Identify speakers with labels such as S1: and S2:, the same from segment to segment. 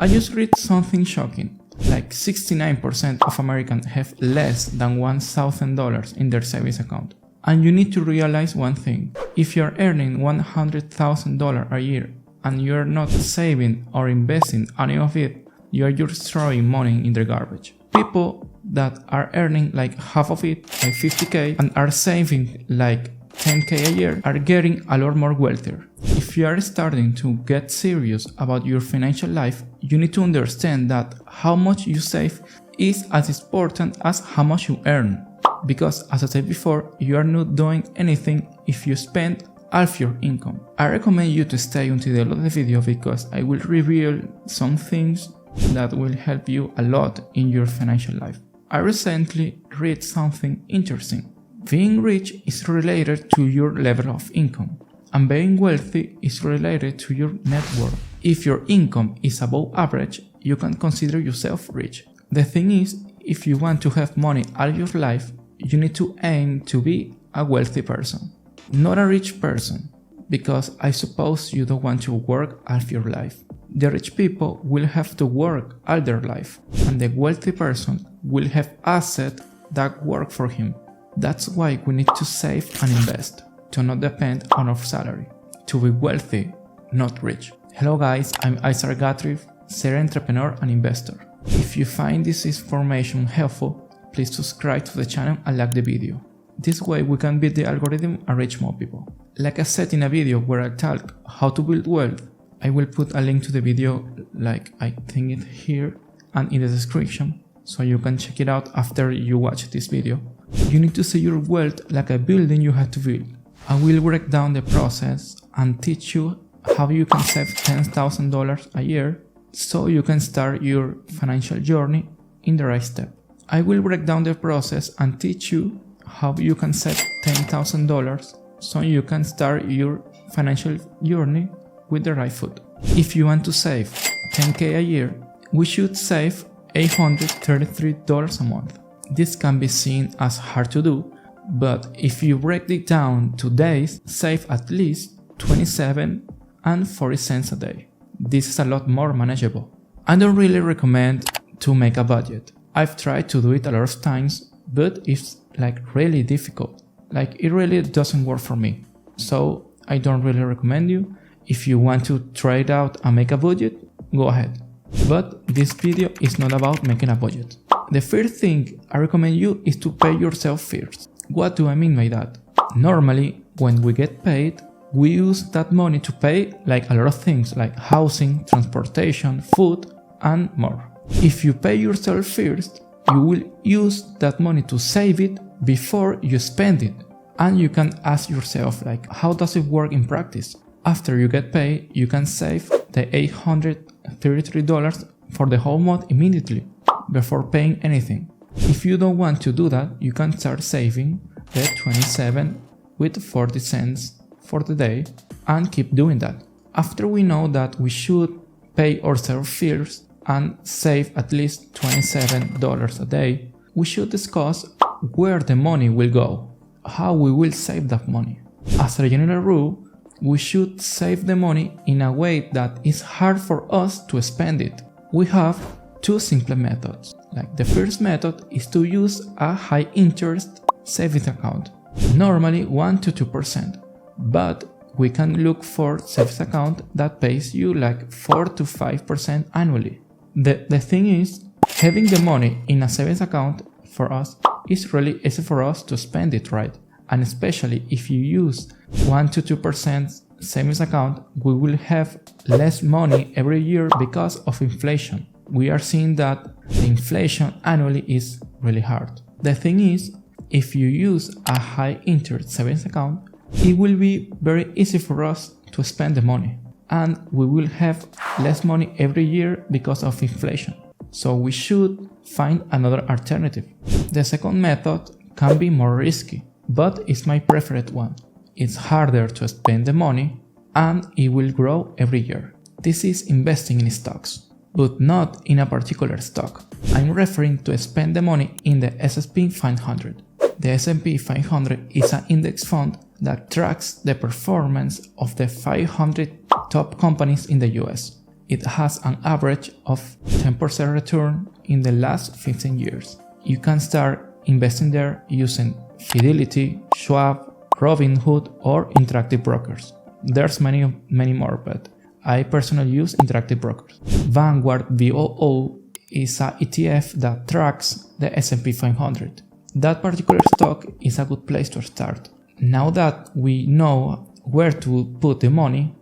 S1: I just read something shocking, like 69% of Americans have less than $1,000 in their savings account. And you need to realize one thing, if you're earning $100,000 a year and you're not saving or investing any of it, you're just throwing money in the garbage. People that are earning like half of it, like 50k, and are saving like 10k a year are getting a lot more wealthier. If you are starting to get serious about your financial life, you need to understand that how much you save is as important as how much you earn. Because as I said before, you are not doing anything if you spend half your income. I recommend you to stay until the end of the video because I will reveal some things that will help you a lot in your financial life. I recently read something interesting. Being rich is related to your level of income, and being wealthy is related to your net worth. If your income is above average, you can consider yourself rich. The thing is, if you want to have money all your life, you need to aim to be a wealthy person, not a rich person, because I suppose you don't want to work all your life. The rich people will have to work all their life, and the wealthy person will have assets that work for him. That's why we need to save and invest, to not depend on our salary, to be wealthy, not rich. Hello guys, I'm Isaac Guthrie, serial entrepreneur and investor. If you find this information helpful, please subscribe to the channel and like the video. This way we can beat the algorithm and reach more people. Like I said in a video where I talk how to build wealth, I will put a link to the video, like I think it here and in the description, so you can check it out after you watch this video. You need to see your wealth like a building you have to build. I will break down the process and teach you how you can save $10,000 a year so you can start your financial journey in the right step. I will break down the process and teach you how you can save $10,000 so you can start your financial journey with the right foot. If you want to save 10k a year, we should save $833 a month. This can be seen as hard to do, but if you break it down to days, save at least 27 and 40 cents a day. This is a lot more manageable. I don't really recommend to make a budget. I've tried to do it a lot of times, but it's like really difficult. Like it really doesn't work for me. So I don't really recommend you. If you want to try it out and make a budget, go ahead. But this video is not about making a budget. The first thing I recommend you is to pay yourself first. What do I mean by that? Normally, when we get paid, we use that money to pay like a lot of things like housing, transportation, food, and more. If you pay yourself first, you will use that money to save it before you spend it. And you can ask yourself like, how does it work in practice? After you get paid, you can save the $833 for the whole month immediately, before paying anything. If you don't want to do that, you can start saving the 27 with 40 cents for the day and keep doing that. After we know that we should pay ourselves first and save at least $27 a day, we should discuss where the money will go, how we will save that money. As a general rule, we should save the money in a way that is hard for us to spend it. We have two simple methods. Like the first method is to use a high interest savings account, normally 1 to 2%, but we can look for savings account that pays you like 4 to 5% annually. The thing is, having the money in a savings account for us is really easy for us to spend it right, and especially if you use 1 to 2% savings account, we will have less money every year because of inflation. We are seeing that the inflation annually is really hard. The thing is, if you use a high interest savings account, it will be very easy for us to spend the money, and we will have less money every year because of inflation. So we should find another alternative. The second method can be more risky, but it's my preferred one. It's harder to spend the money and it will grow every year. This is investing in stocks, but not in a particular stock. I'm referring to spend the money in the S&P 500. The S&P 500 is an index fund that tracks the performance of the 500 top companies in the US. It has an average of 10% return in the last 15 years. You can start investing there using Fidelity, Schwab, Robinhood, or Interactive Brokers. There's many more, but I personally use Interactive Brokers. Vanguard VOO is a ETF that tracks the S&P 500. That particular stock is a good place to start. Now that we know where to put the money,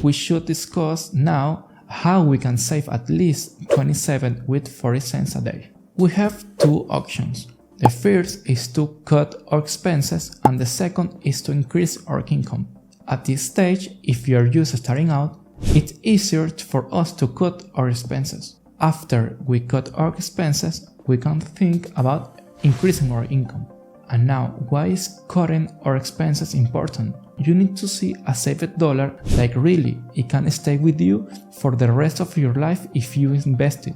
S1: we should discuss now how we can save at least 27 with 40 cents a day. We have two options. The first is to cut our expenses and the second is to increase our income. At this stage, if you are just starting out, it's easier for us to cut our expenses. After we cut our expenses, we can think about increasing our income. And now, why is cutting our expenses important? You need to see a saved dollar like really it can stay with you for the rest of your life if you invest it.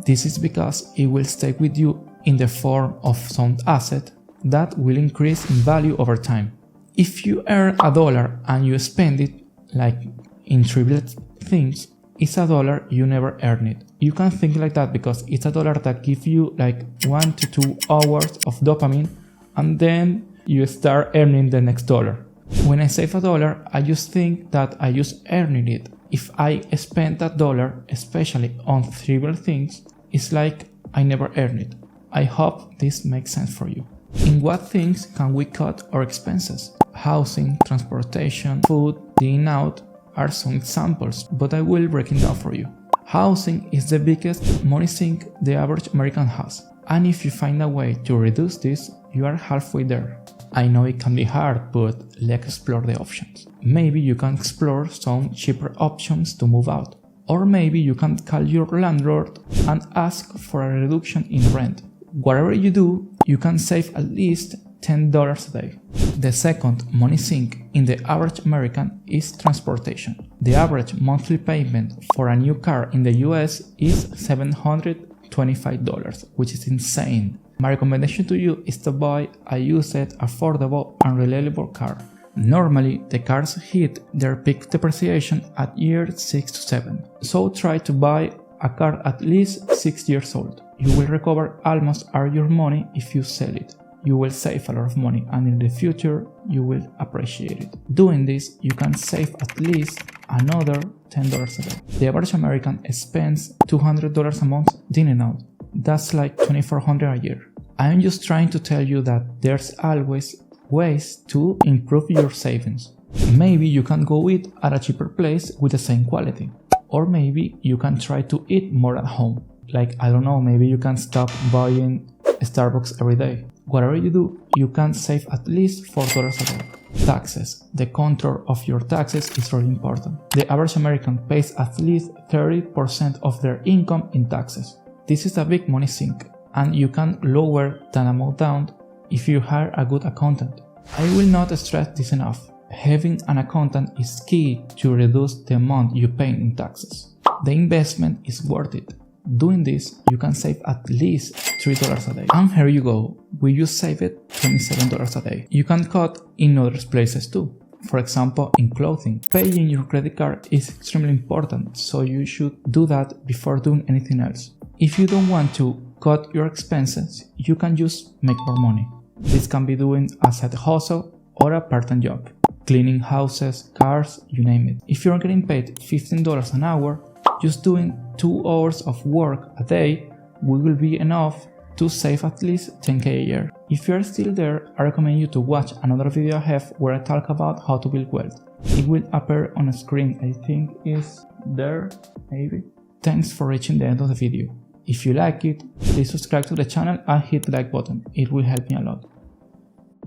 S1: This is because it will stay with you in the form of some asset that will increase in value over time. If you earn $1 and you spend it like in trivial things, it's $1 you never earn it. You can think like that because it's $1 that gives you like 1 to 2 hours of dopamine and then you start earning the next dollar. When I save $1, I just think that I just earning it. If I spend that dollar, especially on trivial things, it's like I never earned it. I hope this makes sense for you. In what things can we cut our expenses? Housing, transportation, food, dining out are some examples, but I will break it down for you. Housing is the biggest money sink the average American has, and if you find a way to reduce this, you are halfway there. I know it can be hard, but let's explore the options. Maybe you can explore some cheaper options to move out, or maybe you can call your landlord and ask for a reduction in rent. Whatever you do, you can save at least $10 a day. The second money sink in the average American is transportation. The average monthly payment for a new car in the US is $725, which is insane. My recommendation to you is to buy a used, affordable and reliable car. Normally, the cars hit their peak depreciation at year 6 to 7, so try to buy a car at least 6 years old. You will recover almost all your money if you sell it. You will save a lot of money and in the future you will appreciate it. Doing this, you can save at least another $10 a day. The average American spends $200 a month dining out. That's like $2,400 a year. I'm just trying to tell you that there's always ways to improve your savings. Maybe you can go eat at a cheaper place with the same quality. Or maybe you can try to eat more at home. Like, I don't know, maybe you can stop buying Starbucks every day. Whatever you do, you can save at least $4 a day. Taxes. The control of your taxes is really important. The average American pays at least 30% of their income in taxes. This is a big money sink, and you can lower that amount down if you hire a good accountant. I will not stress this enough. Having an accountant is key to reduce the amount you pay in taxes. The investment is worth it. Doing this, you can save at least $3 a day. And here you go, we just saved $27 a day. You can cut in other places too. For example, in clothing. Paying your credit card is extremely important, so you should do that before doing anything else. If you don't want to cut your expenses, you can just make more money. This can be doing a side hustle or a part-time job. Cleaning houses, cars, you name it. If you're getting paid $15 an hour, just doing 2 hours of work a day will be enough to save at least $10K a year. If you're still there, I recommend you to watch another video I have where I talk about how to build wealth. It will appear on a screen, I think is there, maybe. Thanks for reaching the end of the video. If you like it, please subscribe to the channel and hit the like button, it will help me a lot.